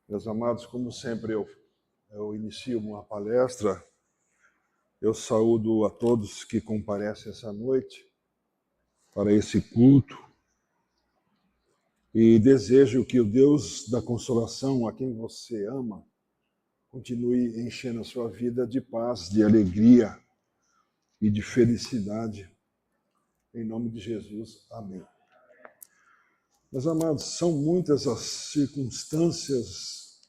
Meus amados, como sempre eu inicio uma palestra, eu saúdo a todos que comparecem essa noite para esse culto e desejo que o Deus da consolação, a quem você ama, continue enchendo a sua vida de paz, de alegria e de felicidade. Em nome de Jesus, amém. Meus amados, são muitas as circunstâncias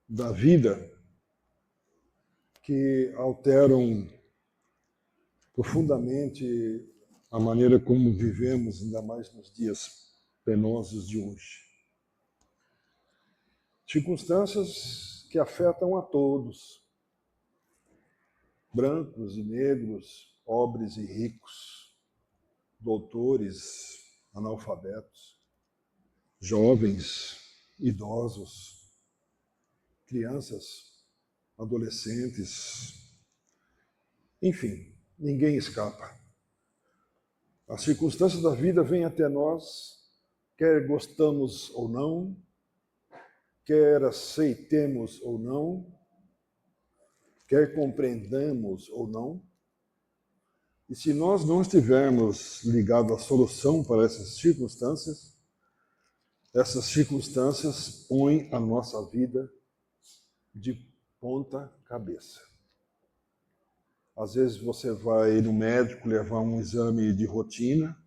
da vida que alteram profundamente a maneira como vivemos, ainda mais nos dias penosos de hoje. Circunstâncias que afetam a todos, brancos e negros, pobres e ricos, doutores, analfabetos, jovens, idosos, crianças, adolescentes, enfim, ninguém escapa. As circunstâncias da vida vêm até nós, quer gostamos ou não, quer aceitemos ou não, quer compreendamos ou não. E se nós não estivermos ligados à solução para essas circunstâncias põem a nossa vida de ponta cabeça. Às vezes você vai no médico levar um exame de rotina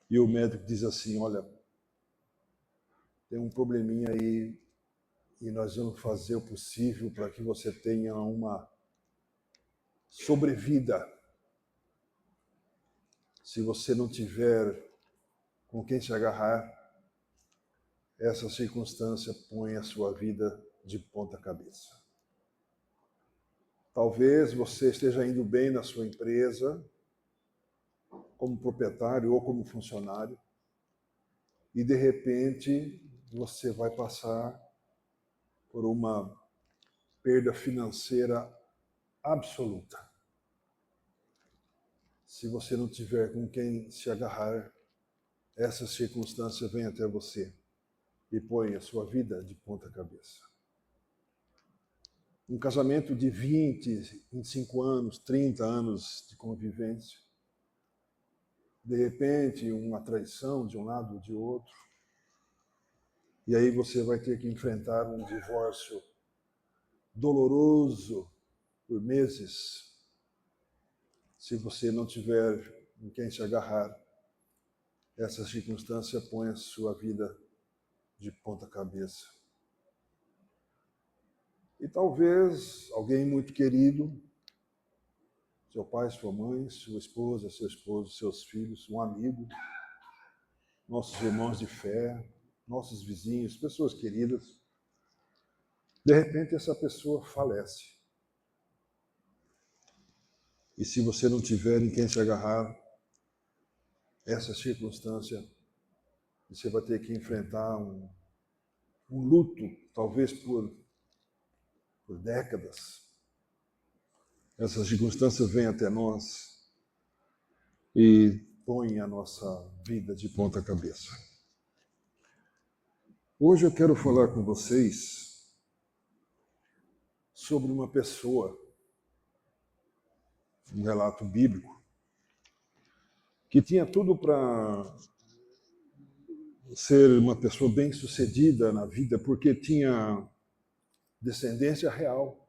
e o médico diz assim, olha, tem um probleminha aí e nós vamos fazer o possível para que você tenha uma sobrevida. Se você não tiver com quem se agarrar, essa circunstância põe a sua vida de ponta cabeça. Talvez você esteja indo bem na sua empresa, como proprietário ou como funcionário, e de repente você vai passar por uma perda financeira absoluta. Se você não tiver com quem se agarrar, essa circunstância vem até você e põe a sua vida de ponta cabeça. Um casamento de 20, 25 anos, 30 anos de convivência, de repente uma traição de um lado ou de outro, e aí você vai ter que enfrentar um divórcio doloroso por meses, se você não tiver em quem se agarrar. Essa circunstância põe a sua vida de ponta cabeça. E talvez alguém muito querido, seu pai, sua mãe, sua esposa, seu esposo, seus filhos, um amigo, nossos irmãos de fé, nossos vizinhos, pessoas queridas, de repente essa pessoa falece. E se você não tiver em quem se agarrar, essa circunstância, você vai ter que enfrentar um luto, talvez por décadas. Essa circunstância vem até nós e põe a nossa vida de ponta cabeça. Hoje eu quero falar com vocês sobre uma pessoa, um relato bíblico, que tinha tudo para ser uma pessoa bem-sucedida na vida, porque tinha descendência real.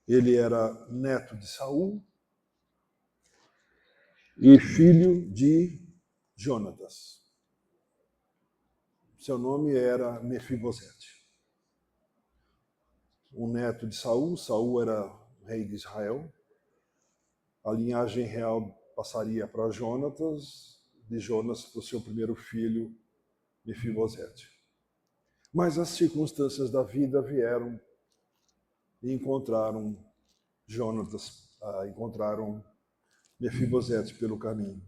Ele era neto de Saul e filho de Jonatas. Seu nome era Mefibosete. Um neto de Saul, Saul era rei de Israel. A linhagem real passaria para Jonatas, de Jonas para o seu primeiro filho, Mefibosete. Mas as circunstâncias da vida vieram e encontraram Mefibosete pelo caminho.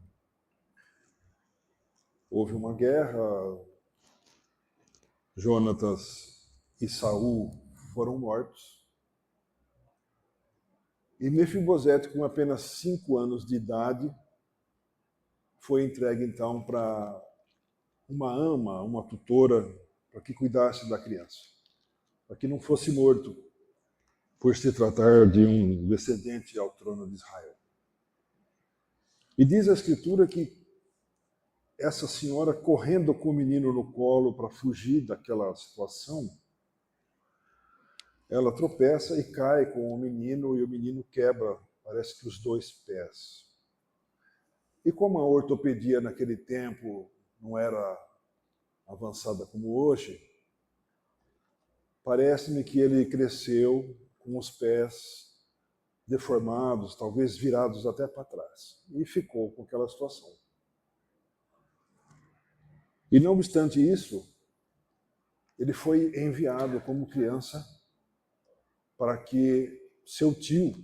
Houve uma guerra, Jonatas e Saul foram mortos. E Mefibosete, com apenas 5 anos de idade, foi entregue então para uma ama, uma tutora, para que cuidasse da criança, para que não fosse morto, por se tratar de um descendente ao trono de Israel. E diz a Escritura que essa senhora, correndo com o menino no colo para fugir daquela situação, ela tropeça e cai com o menino, e o menino quebra, parece que os 2 pés. E como a ortopedia naquele tempo não era avançada como hoje, parece-me que ele cresceu com os pés deformados, talvez virados até para trás, e ficou com aquela situação. E não obstante isso, ele foi enviado como criança para que seu tio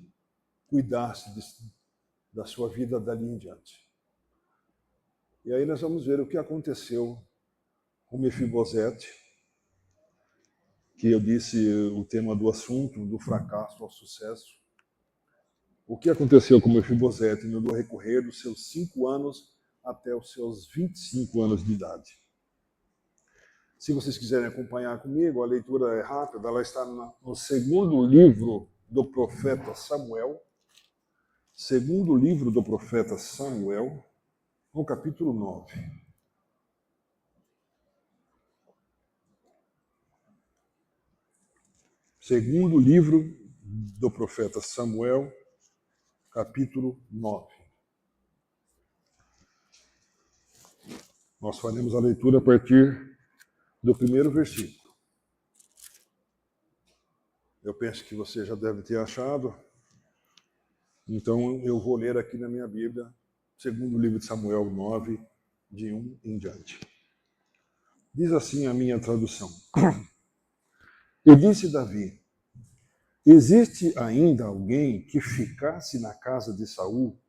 cuidasse da sua vida dali em diante. E aí nós vamos ver o que aconteceu com Mefibosete, que eu disse o tema do assunto, do fracasso ao sucesso. O que aconteceu com Mefibosete no recorrer dos seus 5 anos até os seus 25 anos de idade. Se vocês quiserem acompanhar comigo, a leitura é rápida, ela está no segundo livro do profeta Samuel, segundo livro do profeta Samuel, no capítulo 9. Segundo livro do profeta Samuel, capítulo 9. Nós faremos a leitura a partir do primeiro versículo. Eu penso que você já deve ter achado. Então eu vou ler aqui na minha Bíblia, segundo livro de Samuel 9, de 1 em diante. Diz assim a minha tradução. E disse Davi: existe ainda alguém que ficasse na casa de Saul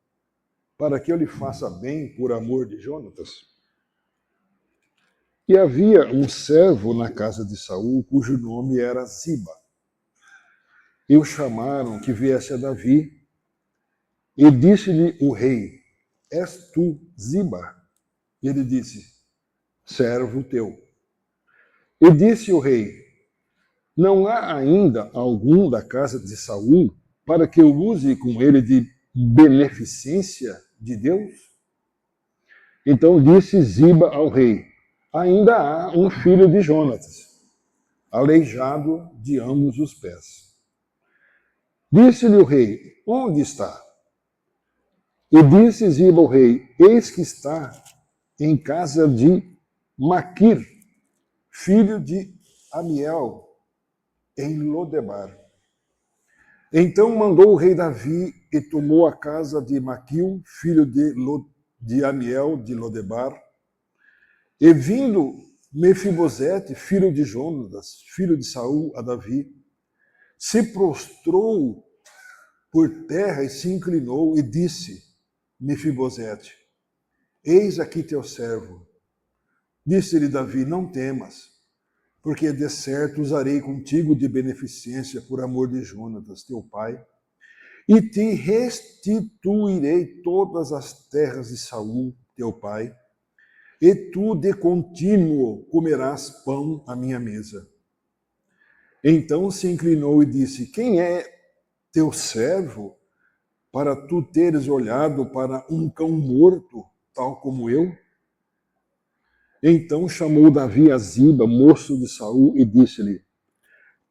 para que eu lhe faça bem por amor de Jonatas? E havia um servo na casa de Saul, cujo nome era Ziba. E o chamaram que viesse a Davi, e disse-lhe o rei: és tu, Ziba? E ele disse: servo teu. E disse o rei: não há ainda algum da casa de Saul para que eu use com ele de beneficência de Deus? Então disse Ziba ao rei: ainda há um filho de Jonatas, aleijado de ambos os pés. Disse-lhe o rei: onde está? E disse Ziba ao rei: eis que está em casa de Maquir, filho de Amiel, em Lodebar. Então mandou o rei Davi e tomou a casa de Maquil, filho de Amiel, de Lodebar. E vindo Mefibosete, filho de Jonatas, filho de Saul, a Davi, se prostrou por terra e se inclinou e disse: Mefibosete, eis aqui teu servo. Disse-lhe Davi: não temas, porque de certo usarei contigo de beneficência por amor de Jonatas, teu pai, e te restituirei todas as terras de Saul, teu pai, e tu de contínuo comerás pão à minha mesa. Então se inclinou e disse: quem é teu servo, para tu teres olhado para um cão morto, tal como eu? Então chamou Davi a Ziba, moço de Saul, e disse-lhe: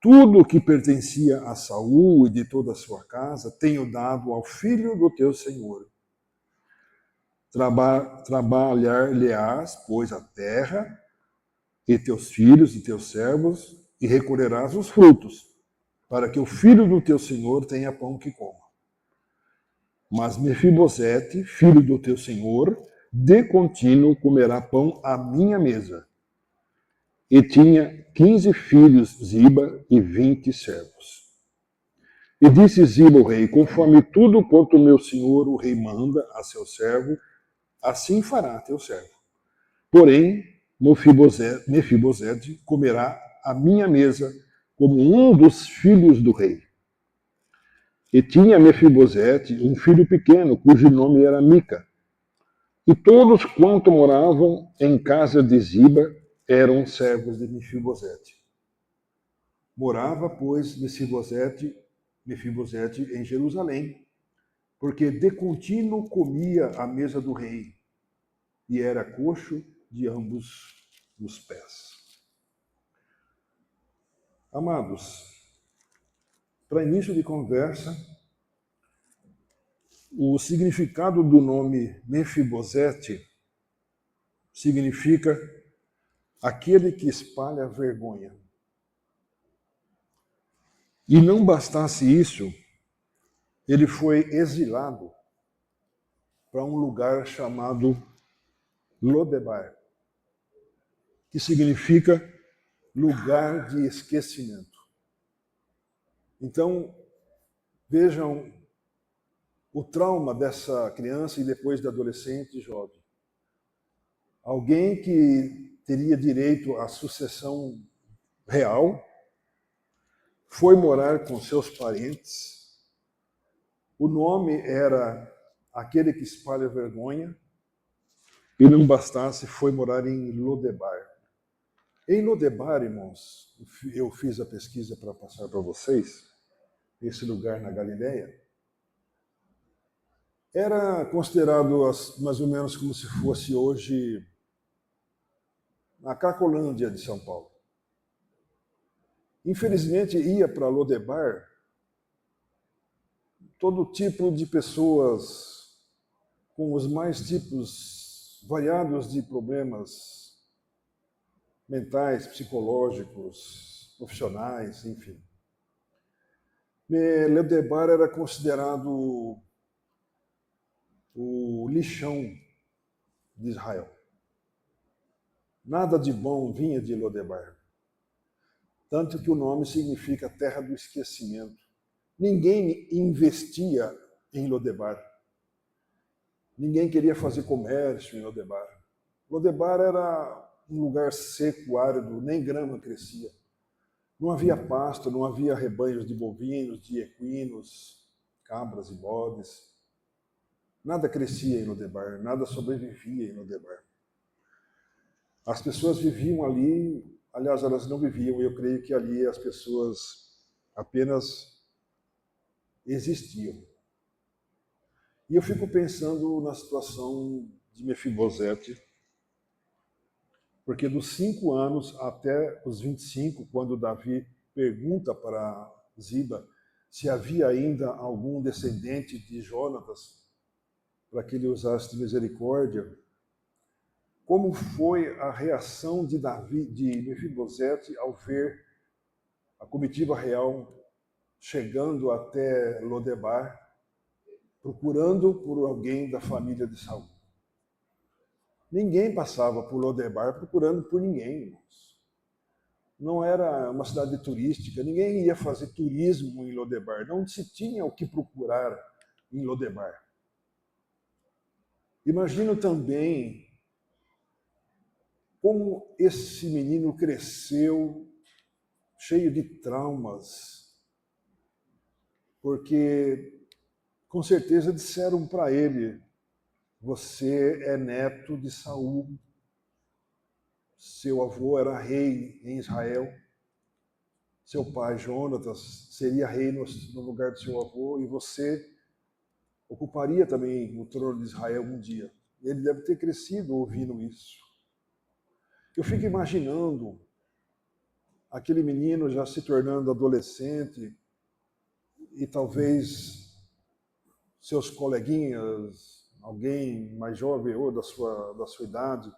tudo o que pertencia a Saul e de toda a sua casa tenho dado ao filho do teu senhor. Trabalhar-lhe-ás, pois, a terra, e teus filhos e teus servos, e recolherás os frutos, para que o filho do teu senhor tenha pão que coma. Mas Mefibosete, filho do teu senhor, de contínuo comerá pão à minha mesa. E tinha 15 filhos Ziba e 20 servos. E disse Ziba ao rei: conforme tudo quanto meu senhor o rei manda a seu servo, assim fará teu servo. Porém, Mefibosete comerá à minha mesa como um dos filhos do rei. E tinha Mefibosete um filho pequeno, cujo nome era Mica. E todos quanto moravam em casa de Ziba eram servos de Mefibosete. Morava, pois, Mefibosete em Jerusalém, porque de contínuo comia à mesa do rei, e era coxo de ambos os pés. Amados, para início de conversa, o significado do nome Mefibosete significa aquele que espalha vergonha. E não bastasse isso, ele foi exilado para um lugar chamado Lodebar, que significa lugar de esquecimento. Então, vejam o trauma dessa criança e depois da adolescente e jovem. Alguém que teria direito à sucessão real foi morar com seus parentes. O nome era aquele que espalha vergonha, e não bastasse, foi morar em Lodebar. Em Lodebar, irmãos, eu fiz a pesquisa para passar para vocês, esse lugar na Galileia, era considerado mais ou menos como se fosse hoje a Cracolândia de São Paulo. Infelizmente, ia para Lodebar todo tipo de pessoas com os mais tipos variados de problemas mentais, psicológicos, profissionais, enfim. Lodebar era considerado o lixão de Israel. Nada de bom vinha de Lodebar. Tanto que o nome significa terra do esquecimento. Ninguém investia em Lodebar. Ninguém queria fazer comércio em Lodebar. Lodebar era um lugar seco, árido, nem grama crescia. Não havia pasto, não havia rebanhos de bovinos, de equinos, cabras e bodes. Nada crescia em Lodebar, nada sobrevivia em Lodebar. As pessoas viviam ali, aliás, elas não viviam, eu creio que ali as pessoas apenas existiam. E eu fico pensando na situação de Mefibosete, porque dos 5 anos até os 25, quando Davi pergunta para Ziba se havia ainda algum descendente de Jonatas para que ele usasse de misericórdia, como foi a reação de Mefibosete ao ver a comitiva real chegando até Lodebar, procurando por alguém da família de Saul. Ninguém passava por Lodebar procurando por ninguém, irmãos. Não era uma cidade turística, ninguém ia fazer turismo em Lodebar, não se tinha o que procurar em Lodebar. Imagino também como esse menino cresceu cheio de traumas, porque com certeza disseram para ele: você é neto de Saul, seu avô era rei em Israel, seu pai Jonatas seria rei no lugar do seu avô e você ocuparia também o trono de Israel um dia. Ele deve ter crescido ouvindo isso. Eu fico imaginando aquele menino já se tornando adolescente e talvez seus coleguinhas, alguém mais jovem ou da sua idade,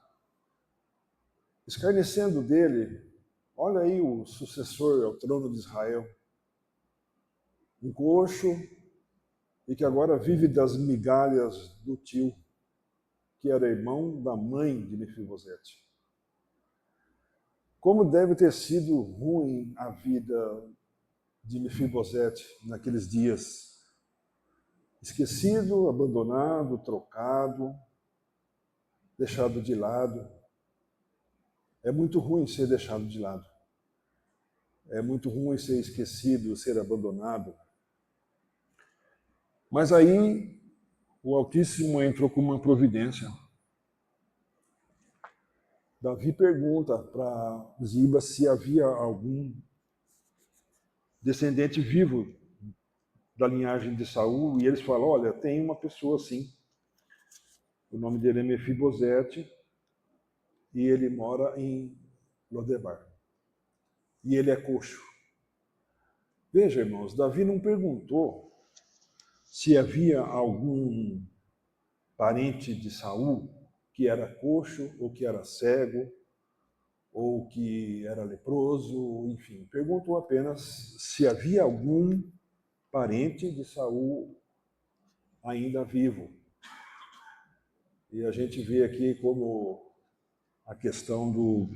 escarnecendo dele. Olha aí o sucessor ao trono de Israel, um coxo e que agora vive das migalhas do tio, que era irmão da mãe de Mefibosete. Como deve ter sido ruim a vida de Mefibosete naqueles dias. Esquecido, abandonado, trocado, deixado de lado. É muito ruim ser deixado de lado. É muito ruim ser esquecido, ser abandonado. Mas aí o Altíssimo entrou com uma providência. Davi pergunta para Ziba se havia algum descendente vivo da linhagem de Saul, e eles falam, olha, tem uma pessoa assim. O nome dele é Mefibosete, e ele mora em Lodebar. E ele é coxo. Veja, irmãos, Davi não perguntou se havia algum parente de Saul que era coxo, ou que era cego, ou que era leproso, enfim. Perguntou apenas se havia algum parente de Saul ainda vivo. E a gente vê aqui como a questão do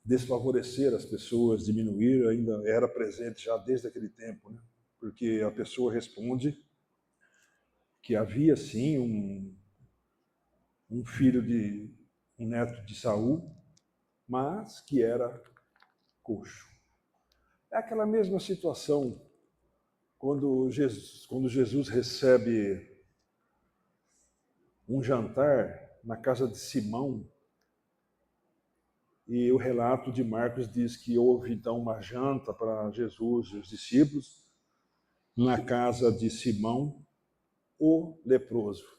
desfavorecer as pessoas, diminuir, ainda era presente já desde aquele tempo, né? Porque a pessoa responde que havia sim um filho de um neto de Saul, mas que era coxo. É aquela mesma situação quando Jesus recebe um jantar na casa de Simão, e o relato de Marcos diz que houve então uma janta para Jesus e os discípulos na casa de Simão, o leproso.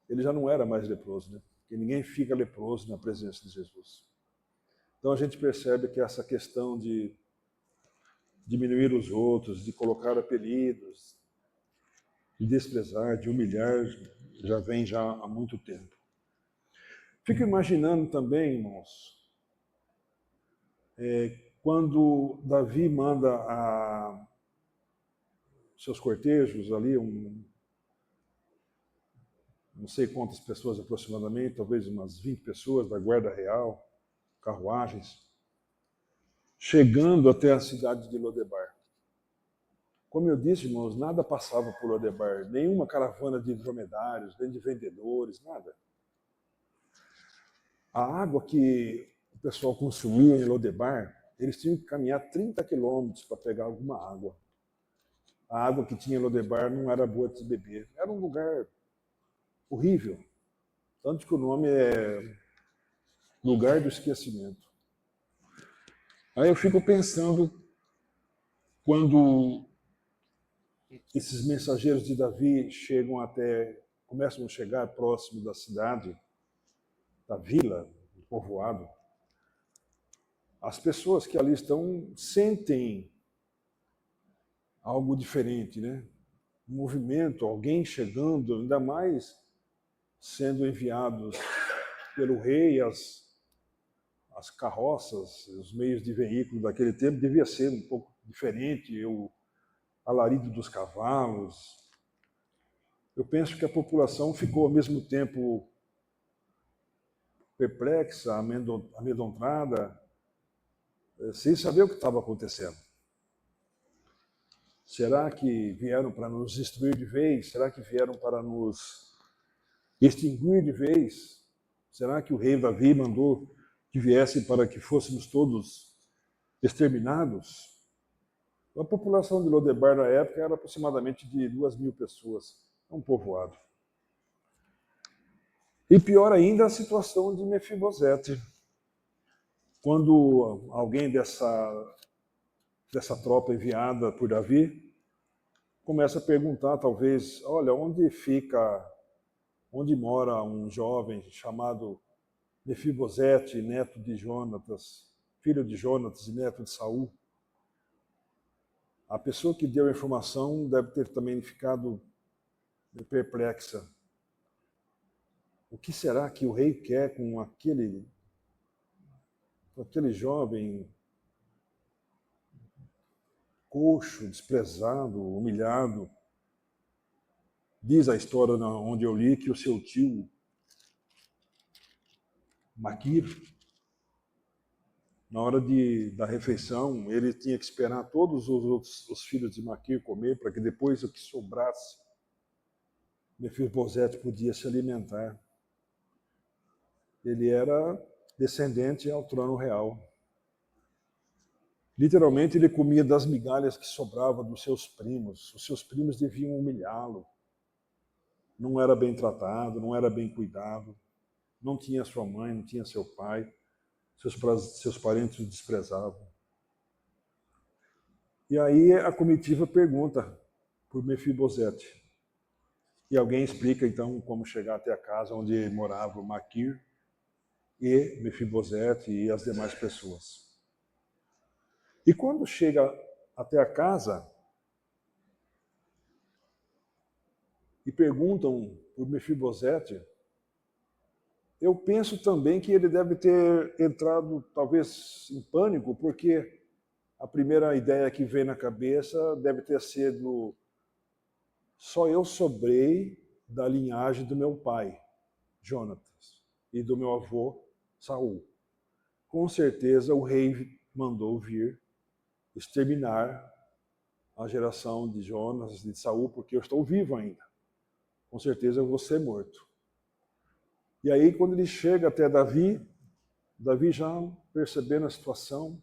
Ele já não era mais leproso, né? Porque ninguém fica leproso na presença de Jesus. Então a gente percebe que essa questão de diminuir os outros, de colocar apelidos, de desprezar, de humilhar, já vem já há muito tempo. Fico imaginando também, irmãos, quando Davi manda seus cortejos ali, não sei quantas pessoas aproximadamente, talvez umas 20 pessoas da Guarda Real, carruagens, chegando até a cidade de Lodebar. Como eu disse, irmãos, nada passava por Lodebar, nenhuma caravana de dromedários, nem de vendedores, nada. A água que o pessoal consumia em Lodebar, eles tinham que caminhar 30 quilômetros para pegar alguma água. A água que tinha em Lodebar não era boa de se beber. Era um lugar horrível. Tanto que o nome é Lugar do Esquecimento. Aí eu fico pensando, quando esses mensageiros de Davi começam a chegar próximo da cidade, da vila, do povoado, as pessoas que ali estão sentem algo diferente, né? Um movimento, alguém chegando, ainda mais sendo enviados pelo rei, as carroças, os meios de veículo daquele tempo devia ser um pouco diferente, o alarido dos cavalos. Eu penso que a população ficou ao mesmo tempo perplexa, amedrontada, sem saber o que estava acontecendo. Será que vieram para nos destruir de vez? Será que vieram para nos extinguir de vez? Será que o rei Davi mandou que viessem para que fôssemos todos exterminados? A população de Lodebar na época era aproximadamente de 2.000 pessoas. É um povoado. E pior ainda a situação de Mefibosete. Quando alguém dessa tropa enviada por Davi começa a perguntar, talvez, olha, onde mora um jovem chamado Mefibosete, neto de Jonatas, filho de Jonatas e neto de Saul? A pessoa que deu a informação deve ter também ficado perplexa. O que será que o rei quer com aquele jovem coxo, desprezado, humilhado? Diz a história onde eu li que o seu tio, Maquir, na hora da refeição, ele tinha que esperar todos os filhos de Maquir comer, para que depois o que sobrasse, Mefibosete podia se alimentar. Ele era descendente ao trono real. Literalmente, ele comia das migalhas que sobravam dos seus primos. Os seus primos deviam humilhá-lo. Não era bem tratado, não era bem cuidado. não tinha sua mãe, não tinha seu pai, seus parentes o desprezavam. E aí a comitiva pergunta por Mefibosete. E alguém explica então como chegar até a casa onde morava o Maquir e Mefibosete e as demais pessoas. E quando chega até a casa e perguntam por Mefibosete, eu penso também que ele deve ter entrado talvez em pânico, porque a primeira ideia que vem na cabeça deve ter sido: só eu sobrei da linhagem do meu pai, Jonatas, e do meu avô, Saul. Com certeza o rei mandou vir exterminar a geração de Jonas, de Saul, porque eu estou vivo ainda. Com certeza eu vou ser morto. E aí, quando ele chega até Davi, Davi já percebendo a situação,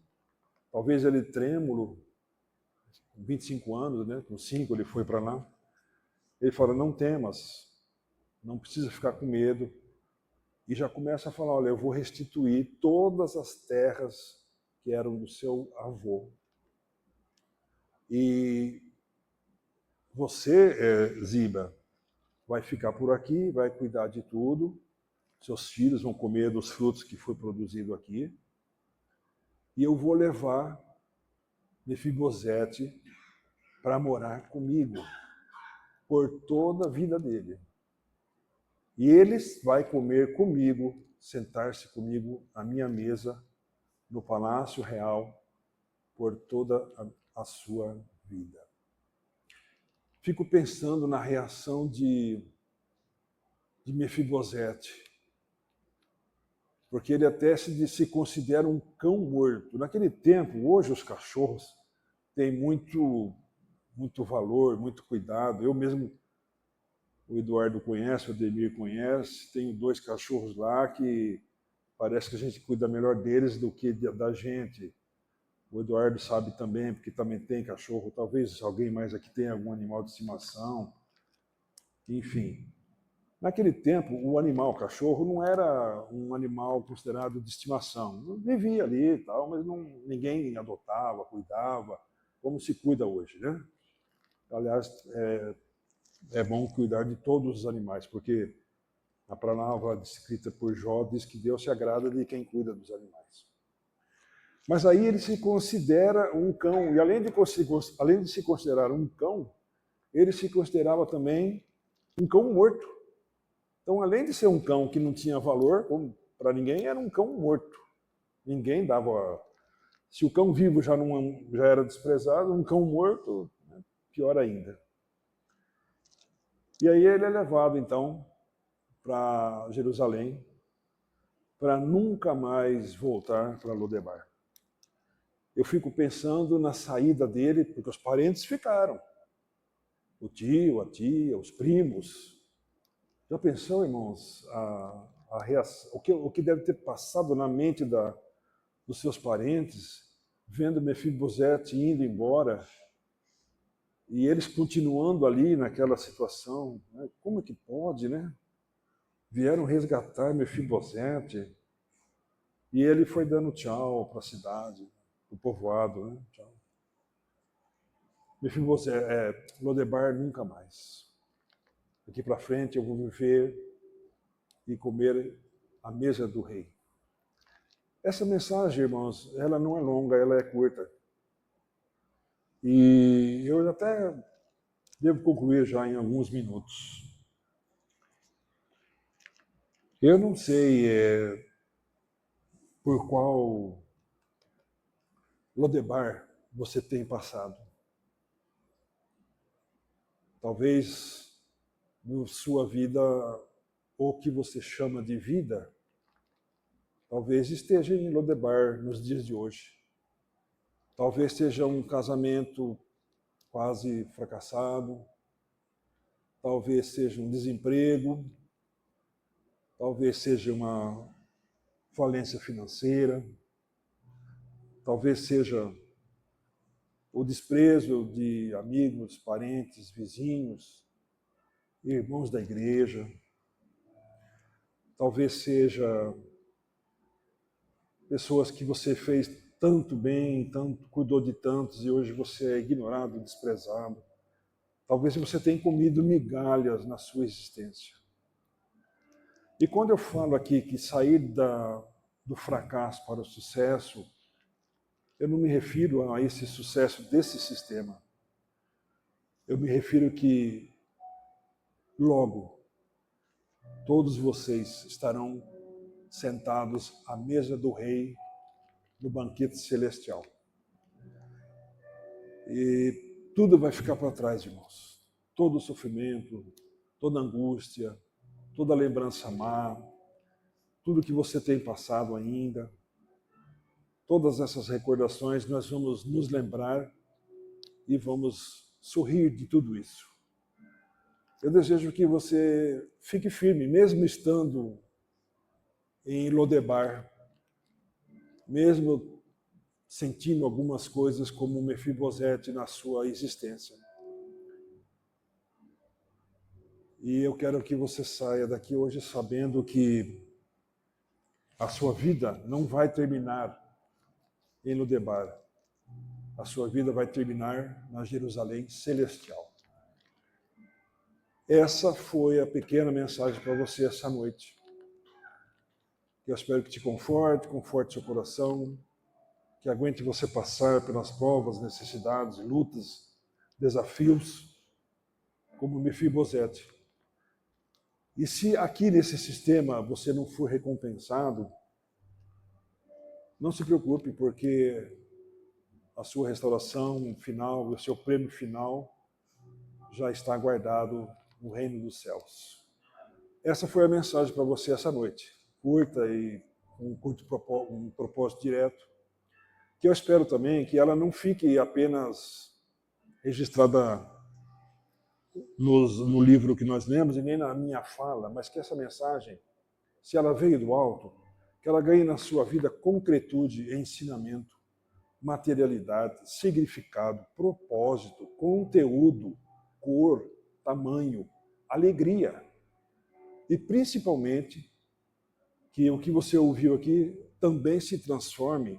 talvez ele trêmulo, com 25 anos, né? Com 5 ele foi para lá. Ele fala: não temas, não precisa ficar com medo. E já começa a falar: olha, eu vou restituir todas as terras que eram do seu avô. E você, Ziba, vai ficar por aqui, vai cuidar de tudo. Seus filhos vão comer dos frutos que foi produzido aqui. E eu vou levar Mefibosete para morar comigo por toda a vida dele. E ele vai comer comigo, sentar-se comigo à minha mesa no Palácio Real por toda a sua vida. Fico pensando na reação de Mefibosete, porque ele até se considera um cão morto. Naquele tempo, hoje os cachorros têm muito valor, muito cuidado. Eu mesmo, o Eduardo conhece, o Ademir conhece, tenho 2 cachorros lá que parece que a gente cuida melhor deles do que da gente. O Eduardo sabe também, porque também tem cachorro. Talvez alguém mais aqui tenha algum animal de estimação. Enfim, naquele tempo, o animal, o cachorro, não era um animal considerado de estimação. Vivia ali e tal, mas ninguém adotava, cuidava, como se cuida hoje, né? Aliás, é bom cuidar de todos os animais, porque a palavra descrita por Jó diz que Deus se agrada de quem cuida dos animais. Mas aí ele se considera um cão, e além de se considerar um cão, ele se considerava também um cão morto. Então, além de ser um cão que não tinha valor para ninguém, era um cão morto. Ninguém dava. Se o cão vivo já era desprezado, um cão morto, né, pior ainda. E aí ele é levado, então, para Jerusalém, para nunca mais voltar para Lodebar. Eu fico pensando na saída dele, porque os parentes ficaram. O tio, a tia, os primos. Já pensou, irmãos, a reação, o que deve ter passado na mente dos seus parentes, vendo Mefibosete indo embora, e eles continuando ali naquela situação? Né? Como é que pode, né? Vieram resgatar Mefibosete, e ele foi dando tchau para a cidade, para o povoado, né? Tchau. Mefibosete, Lodebar nunca mais. Daqui para frente eu vou viver e comer à mesa do rei. Essa mensagem, irmãos, ela não é longa, ela é curta. E eu até devo concluir já em alguns minutos. Eu não sei por qual Lodebar você tem passado. Talvez na sua vida, o que você chama de vida, talvez esteja em Lodebar nos dias de hoje. Talvez seja um casamento quase fracassado, talvez seja um desemprego, talvez seja uma falência financeira, talvez seja o desprezo de amigos, parentes, vizinhos, irmãos da igreja. talvez seja pessoas que você fez tanto bem, tanto, cuidou de tantos e hoje você é ignorado, desprezado. Talvez você tenha comido migalhas na sua existência. E quando eu falo aqui que sair do fracasso para o sucesso, eu não me refiro a esse sucesso desse sistema. Eu me refiro que logo todos vocês estarão sentados à mesa do rei no banquete celestial. E tudo vai ficar para trás, irmãos. Todo o sofrimento, toda a angústia, toda a lembrança má, tudo que você tem passado ainda, todas essas recordações, nós vamos nos lembrar e vamos sorrir de tudo isso. Eu desejo que você fique firme, mesmo estando em Lodebar, mesmo sentindo algumas coisas como Mefibosete na sua existência. E eu quero que você saia daqui hoje sabendo que a sua vida não vai terminar em Lodebar. A sua vida vai terminar na Jerusalém celestial. Essa foi a pequena mensagem para você essa noite. Eu espero que te conforte seu coração, que aguente você passar pelas provas, necessidades, lutas, desafios, como Mefibosete. E se aqui nesse sistema você não for recompensado, não se preocupe, porque a sua restauração final, o seu prêmio final, já está guardado no reino dos céus. Essa foi a mensagem para você essa noite, curta e com um propósito direto, que eu espero também que ela não fique apenas registrada no livro que nós lemos e nem na minha fala, mas que essa mensagem, se ela veio do alto, que ela ganhe na sua vida concretude, ensinamento, materialidade, significado, propósito, conteúdo, cor, tamanho, alegria. E principalmente que o que você ouviu aqui também se transforme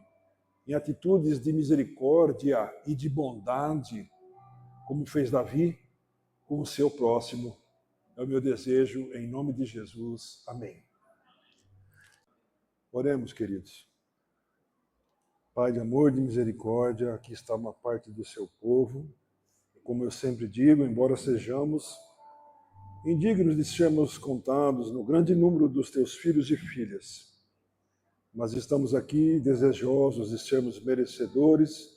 em atitudes de misericórdia e de bondade, como fez Davi com o seu próximo. É o meu desejo, em nome de Jesus. Amém. Oremos, queridos. Pai de amor e de misericórdia, aqui está uma parte do seu povo. Como eu sempre digo, embora sejamos indignos de sermos contados no grande número dos teus filhos e filhas, mas estamos aqui desejosos de sermos merecedores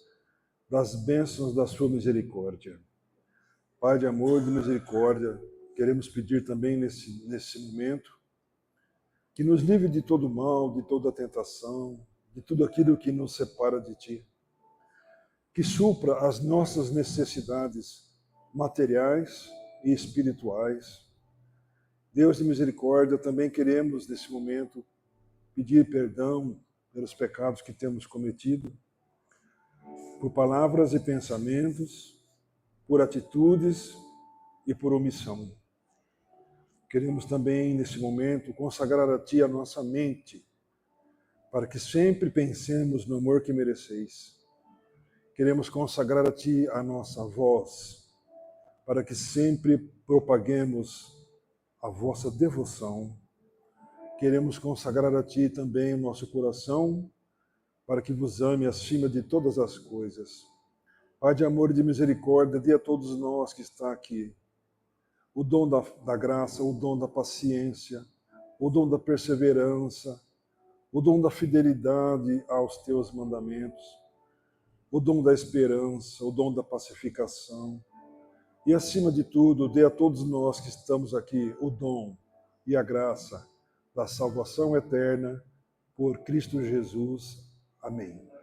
das bênçãos da sua misericórdia. Pai de amor e de misericórdia, queremos pedir também nesse momento que nos livre de todo mal, de toda tentação, de tudo aquilo que nos separa de Ti, que supra as nossas necessidades materiais e espirituais. Deus de misericórdia, também queremos nesse momento pedir perdão pelos pecados que temos cometido, por palavras e pensamentos, por atitudes e por omissão. Queremos também, nesse momento, consagrar a Ti a nossa mente, para que sempre pensemos no amor que mereceis. Queremos consagrar a Ti a nossa voz, para que sempre propaguemos a vossa devoção. Queremos consagrar a Ti também o nosso coração, para que vos ame acima de todas as coisas. Pai de amor e de misericórdia, dê a todos nós que está aqui o dom da graça, o dom da paciência, o dom da perseverança, o dom da fidelidade aos Teus mandamentos, o dom da esperança, o dom da pacificação. E, acima de tudo, dê a todos nós que estamos aqui o dom e a graça da salvação eterna por Cristo Jesus. Amém.